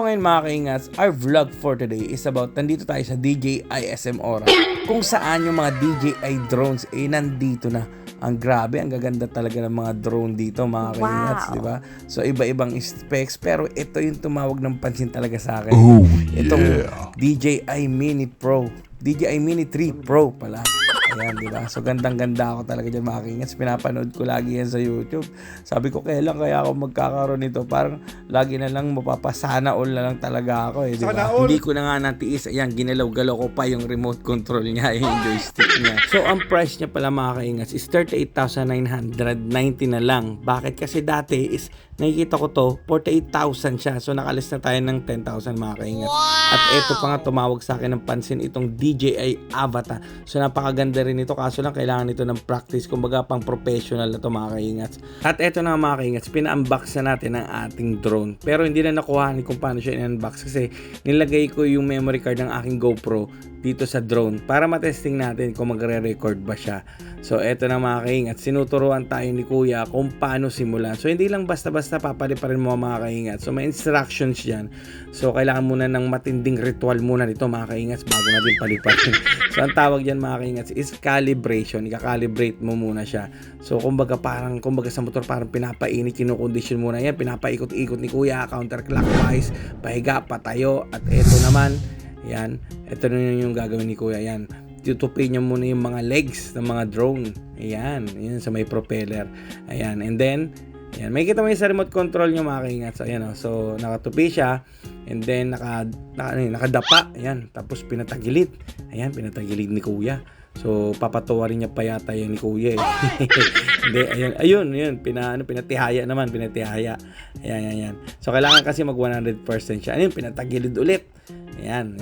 So ngayon mga kaingats, our vlog for today is about nandito tayo sa DJI SM Aura kung saan yung mga DJI drones nandito na. Ang grabe, ang gaganda talaga ng mga drone dito mga kaingats, di ba? So iba-ibang specs pero ito yung tumawag ng pansin talaga sa akin. Itong DJI Mini Pro, DJI Mini 3 Pro pala. Ayan, di ba? So, gandang-ganda ako talaga dyan mga kaingats. Pinapanood ko lagi yan sa YouTube. Sabi ko, kailan kaya ako magkakaroon nito? Parang lagi na lang mapapasana all na lang talaga ako di ba? Hindi ko na nga natiis. Ayan, ginalaw-galaw ko pa yung remote control niya, yung joystick niya. So, ang price niya pala mga kaingats is 38,990 na lang. Bakit? Kasi dati is nakikita ko to, 48,000 siya. So, nakalis na tayo ng 10,000 mga kaingats. At eto pa nga tumawag sa akin ng pansin itong DJI Avata. So, napakaganda rin ito, kaso lang kailangan ito ng practice, kumbaga pang professional na to mga kaingats. At eto na mga kaingats, pina-unbox na natin ang ating drone, pero hindi na nakuha ni kung paano siya in-unbox kasi nilagay ko yung memory card ng aking GoPro dito sa drone para matesting natin kung magre-record ba siya. So eto na mga kaingats, sinuturuan tayo ni kuya kung paano simulan. So hindi lang basta-basta papaliparin mo mga kaingats, so may instructions yan. So kailangan muna ng matinding ritual muna nito mga kaingats bago natin paliparin. So ang tawag dyan mga kaingats is calibration. Ika-calibrate mo muna siya. So kumbaga sa motor parang pinapainit, kinukondisyon muna yan, pinapaikot-ikot ni kuya counterclockwise, pahiga, patayo. At eto naman, yan, eto na yung gagawin ni kuya. Yan, tutupin niya muna yung mga legs ng mga drone. Ayan, yan sa may propeller. Ayan, and then ayan, may kita mo yung sa remote control nyo mga kaingats. So, ayan, so nakatupi siya, and then nakadapa. Ayan, tapos pinatagilid. Ayan, pinatagilid ni kuya. So papatawarin niya pa yata yan ni kuya Hindi, ayun, pinatihaya naman, pinatihaya. Ayan. So kailangan kasi mag 100% siya. Ayun, pinatagilid ulit. Ayan.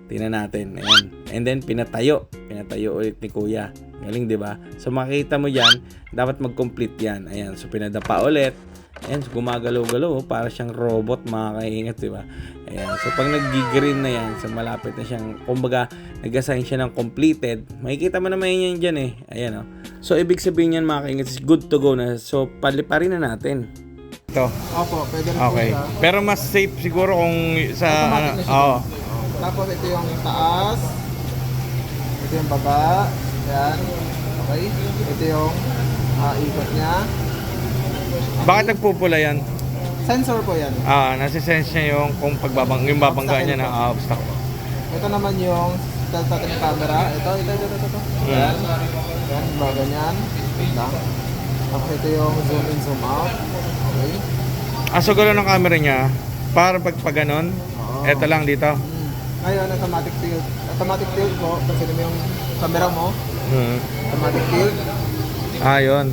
Tingnan natin. Ayan. And then pinatayo ulit ni kuya. Galing, 'di ba? So makita mo diyan, dapat mag-complete 'yan. Ayan, so pinadapa ulit. Ayan, so gumagalaw-galaw para siyang robot mga kaingat, 'di ba? Ayan, so pag nag-green na 'yan, so malapit na siyang, kumbaga, nag-assign siya ng completed. Makikita mo naman yan diyan Ayan, So ibig sabihin niyan mga kaingat is good to go na. So paliparin na natin. Ito. Opo, pwede rin Okay. po siya. Pero mas safe siguro kung sa Automatic na siya. Tapos ito yung taas. Ito yung baba. Yan. Okay. Ito yung ikot niya. Bakit nagpupula yan? Sensor po yan. Nasi-sense niya yung kung yung babangga niya na obstacle. Ito naman yung delta ng camera. Ito. Yan. Yan, baga niyan. Lang. Tapos ito yung zoom in, zoom out. Okay. So gano'n ang camera niya. Para pag ganon, ito lang dito. Ngayon, automatic tilt. Automatic tilt po. Kasi mo yung camera mo. Automatic tilt. Yun.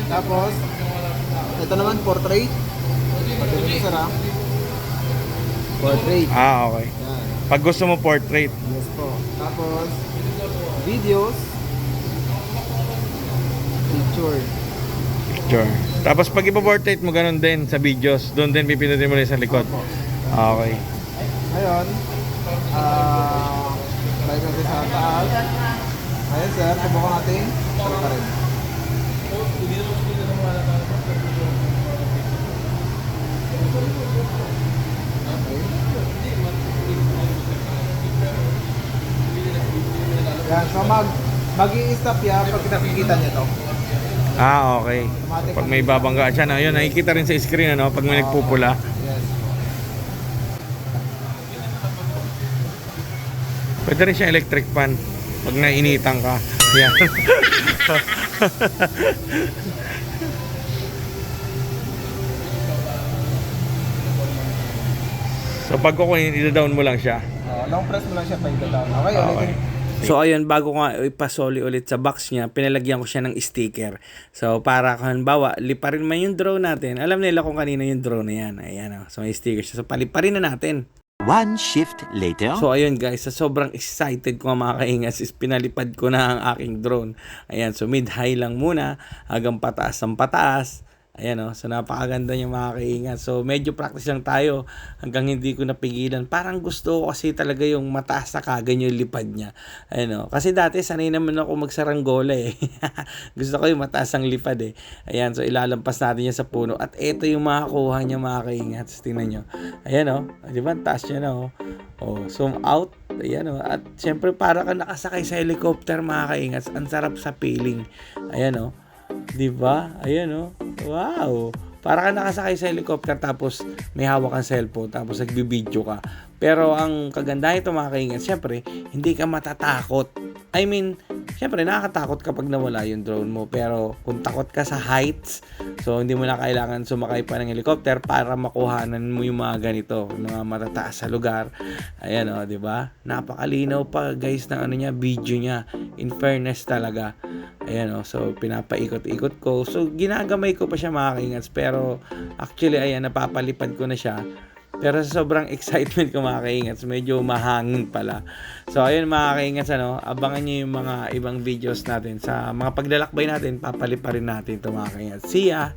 Tapos, ito naman, portrait. Pag ito sara. Portrait. Okay. Yan. Pag gusto mo portrait. Yes po. Tapos, videos. Picture. Tapos pag ipo-portrait mo ganun din sa videos, doon din pipindutin mo rin sa likod. Okay. Ngayon, balik natin sa taas. Ngayon sir, subukan natin. Sara pa rin. Okay. Yan, so mag-i-stop yan pag nakikita niya to. Okay. Pag may babangga siya na, yun, nakikita rin sa screen, pag may nagpupula. Yes. Pwede rin siya electric fan pag nainitan ka. Yan. So pag kukunin, ida-down mo lang siya. Long press mo lang siya pa i-down. Okay, Okay. ulitin. So ayun, bago ko nga ipasoli ulit sa box niya, pinalagyan ko siya ng sticker. So para kung halimbawa, liparin man yung drone natin, alam nila kung kanino yung drone na yan. Ayan, so may sticker siya. So paliparin na natin. One shift later. So ayun guys, sa sobrang excited ko nga mga kaingas is pinalipad ko na ang aking drone. Ayan, so mid-high lang muna hanggang pataas ang pataas. Ayan o, so napakaganda niya mga kaingat. So medyo practice lang tayo hanggang hindi ko napigilan. Parang gusto ko kasi talaga yung mataas na kagan yung lipad niya. Ayan o, kasi dati sanay naman ako magsaranggola eh. Gusto ko yung mataas ang lipad eh. Ayan, so ilalampas natin yan sa puno. At ito yung makakuha niya mga kaingat. So, tingnan nyo. Ayan o, di ba? Taas niya na o. Oh, zoom out. Ayan o. At syempre para ka nakasakay sa helicopter mga kaingat. Ang sarap sa feeling. Ayan o. Di ba? Ayan o. Wow. Para ka nakasakay sa helicopter tapos may hawak kang cellphone tapos nagbibideo ka. Pero ang kagandahan ito mga kaingat, syempre, hindi ka matatakot. I mean, syempre nakakatakot kapag nawala yung drone mo. Pero kung takot ka sa heights, so hindi mo na kailangan sumakay pa ng helicopter para makuhanan mo yung mga ganito, yung mga matataas sa lugar. Ayan o, di ba? Napakalinaw pa guys ng ano niya, video niya. In fairness talaga. Ayan o, so pinapaikot-ikot ko. So ginagamay ko pa siya mga kaingats. Pero actually, ayan, napapalipad ko na siya. Pero sa sobrang excitement ko mga kaingats, medyo mahangin pala. So ayun mga kaingats, abangan nyo yung mga ibang videos natin. Sa mga paglalakbay natin, papaliparin natin ito mga kaingats. See ya!